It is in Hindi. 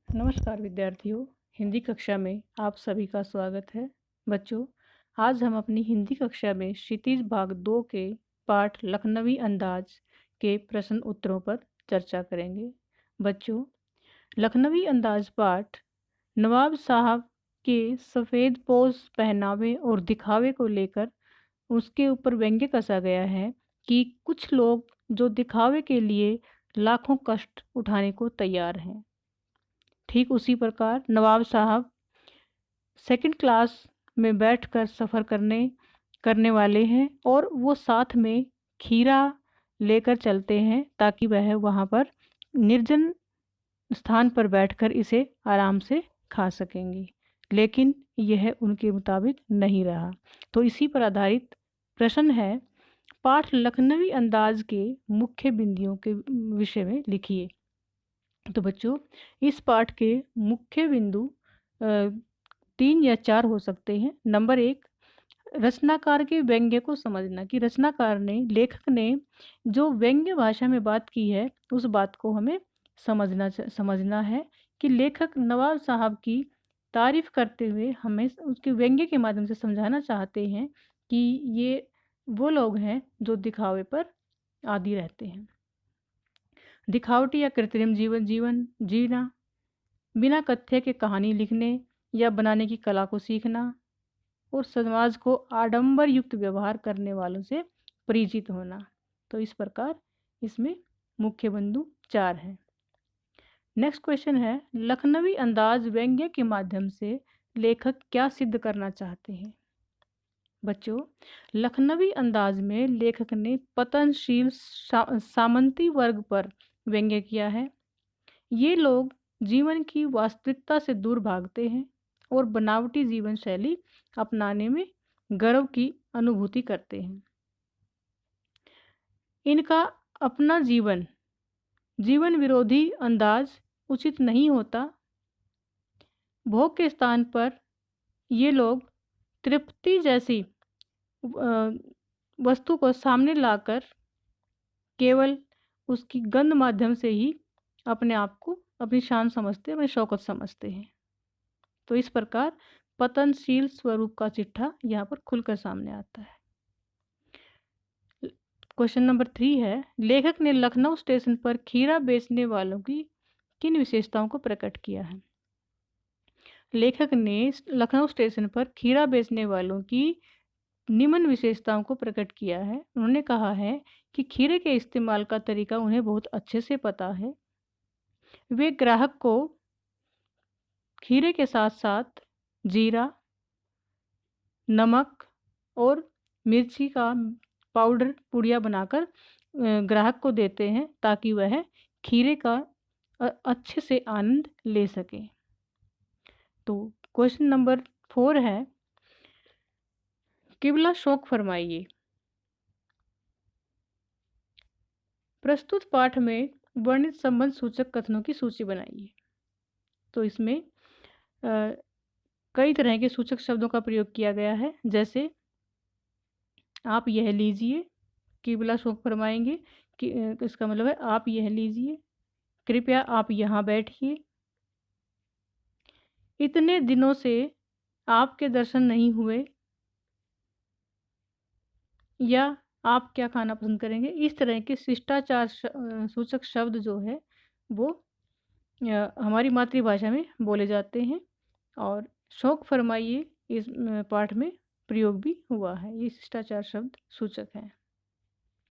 नमस्कार विद्यार्थियों, हिंदी कक्षा में आप सभी का स्वागत है। बच्चों, आज हम अपनी हिंदी कक्षा में क्षितिज भाग 2 के पाठ लखनवी अंदाज के प्रश्न उत्तरों पर चर्चा करेंगे। बच्चों, लखनवी अंदाज पाठ नवाब साहब के सफ़ेद पोश पहनावे और दिखावे को लेकर उसके ऊपर व्यंग्य कसा गया है कि कुछ लोग जो दिखावे के लिए लाखों कष्ट उठाने को तैयार हैं। ठीक उसी प्रकार नवाब साहब सेकंड क्लास में बैठकर सफ़र करने वाले हैं और वो साथ में खीरा लेकर चलते हैं ताकि वह वहाँ पर निर्जन स्थान पर बैठकर इसे आराम से खा सकेंगे, लेकिन यह उनके मुताबिक नहीं रहा। तो इसी पर आधारित प्रश्न है, पाठ लखनवी अंदाज के मुख्य बिंदुओं के विषय में लिखिए। तो बच्चों, इस पाठ के मुख्य बिंदु 3 या 4 हो सकते हैं। नंबर 1, रचनाकार के व्यंग्य को समझना कि रचनाकार ने, लेखक ने जो व्यंग्य भाषा में बात की है उस बात को हमें समझना है कि लेखक नवाब साहब की तारीफ करते हुए हमें उसके व्यंग्य के माध्यम से समझाना चाहते हैं कि ये वो लोग हैं जो दिखावे पर आदी रहते हैं। दिखावटी या कृत्रिम जीवन जीना, बिना तथ्य के कहानी लिखने या बनाने की कला को सीखना और समाज को आडंबर युक्त व्यवहार करने वालों से परिचित होना। तो इस प्रकार इसमें मुख्य बिंदु 4 हैं। नेक्स्ट क्वेश्चन है, लखनवी अंदाज व्यंग्य के माध्यम से लेखक क्या सिद्ध करना चाहते हैं? बच्चों, लखनवी अंदाज में लेखक ने पतनशील सामंती वर्ग पर व्यंग्य किया है। ये लोग जीवन की वास्तविकता से दूर भागते हैं और बनावटी जीवन शैली अपनाने में गर्व की अनुभूति करते हैं। इनका अपना जीवन विरोधी अंदाज उचित नहीं होता। भोग के स्थान पर ये लोग तृप्ति जैसी वस्तु को सामने लाकर केवल उसकी गंध माध्यम से ही अपने आप को अपनी शान समझते, अपनी शौकत समझते हैं। तो इस प्रकार पतनशील स्वरूप का चिट्ठा यहाँ पर खुलकर सामने आता है। क्वेश्चन नंबर 3 है, लेखक ने लखनऊ स्टेशन पर खीरा बेचने वालों की किन विशेषताओं को प्रकट किया है? लेखक ने लखनऊ स्टेशन पर खीरा बेचने वालों की निम्न विशेषताओं को प्रकट किया है। उन्होंने कहा है कि खीरे के इस्तेमाल का तरीका उन्हें बहुत अच्छे से पता है। वे ग्राहक को खीरे के साथ साथ जीरा, नमक और मिर्ची का पाउडर पुड़िया बनाकर ग्राहक को देते हैं ताकि वह खीरे का अच्छे से आनंद ले सके। तो क्वेश्चन नंबर 4 है, किबला शौक फरमाइए। प्रस्तुत पाठ में वर्णित संबंध सूचक कथनों की सूची बनाइए। तो इसमें कई तरह के सूचक शब्दों का प्रयोग किया गया है, जैसे आप यह लीजिए, किबला शौक फरमाएंगे कि इसका मतलब है आप यह लीजिए, कृपया आप यहाँ बैठिए, इतने दिनों से आपके दर्शन नहीं हुए, या आप क्या खाना पसंद करेंगे। इस तरह के शिष्टाचार सूचक शब्द जो है वो हमारी मातृभाषा में बोले जाते हैं और शौक फरमाइए इस पाठ में प्रयोग भी हुआ है। ये शिष्टाचार शब्द सूचक हैं।